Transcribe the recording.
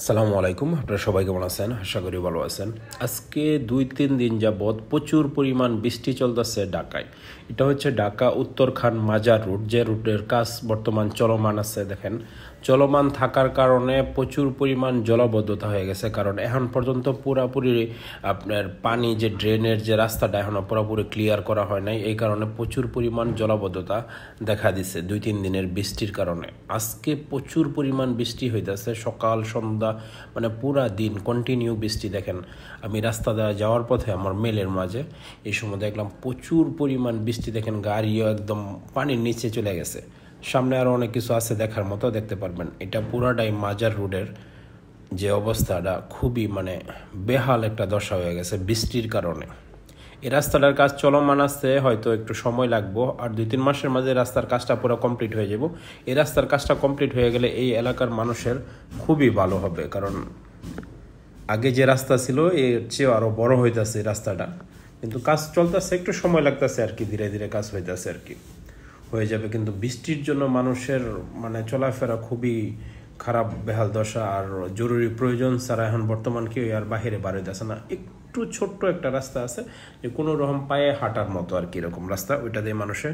সালামু আলাইকুম, আপনারা সবাই কেমন আছেন? আশা করি ভালো আছেন। আজকে 2-3 দিন যাবৎ প্রচুর পরিমাণ বৃষ্টি চলতেছে ঢাকায়। এটা হচ্ছে ঢাকা উত্তরখান মাজার রুট, যে রুটের কাজ বর্তমান চলমান আছে। দেখেন, চলমান থাকার কারণে প্রচুর পরিমাণ জলাবদ্ধতা হয়ে গেছে, কারণ এখন পর্যন্ত পুরাপুরি আপনার পানি যে ড্রেনের যে রাস্তাটা এখনও পুরোপুরি ক্লিয়ার করা হয় নাই। এই কারণে প্রচুর পরিমাণ জলাবদ্ধতা দেখা দিচ্ছে 2-3 দিনের বৃষ্টির কারণে। আজকে প্রচুর পরিমাণ বৃষ্টি হইতেছে, সকাল সন্ধ্যা মানে পুরা দিন কন্টিনিউ বৃষ্টি। দেখেন, আমি রাস্তা দ্বারা যাওয়ার পথে আমার মেলের মাঝে এই সময় দেখলাম প্রচুর পরিমাণ বৃষ্টি। দেখেন, গাড়িও একদম পানির নিচে চলে গেছে। সামনে আরও অনেক কিছু আছে দেখার মতো, দেখতে পারবেন। এটা পুরাটাই মাজার রোডের যে অবস্থাটা খুবই বেহাল একটা দশা হয়ে গেছে বৃষ্টির কারণে। এই রাস্তাটার কাজ চলমান আছে, হয়তো একটু সময় লাগবো, আর 2-3 মাসের মাঝে রাস্তার কাজটা পুরো কমপ্লিট হয়ে যাব। এই রাস্তার কাজটা কমপ্লিট হয়ে গেলে এই এলাকার মানুষের খুবই ভালো হবে, কারণ আগে যে রাস্তা ছিল এর চেয়ে আরও বড় হইতেছে রাস্তাটা, কিন্তু কাজ চলতেছে, একটু সময় লাগতেছে আর কি, ধীরে ধীরে কাজ হইতেছে আর কি, হয়ে যাবে। কিন্তু বৃষ্টির জন্য মানুষের চলাফেরা খুবই খারাপ, বেহাল দশা। আর জরুরি প্রয়োজন ছাড়া এখন বর্তমান কেউ আর বাহিরে বাড়াইতেছে না। একটু ছোট্ট একটা রাস্তা আছে যে কোনো রকম পায়ে হাঁটার মতো আর কি, এরকম রাস্তা, ওইটা দিয়ে মানুষের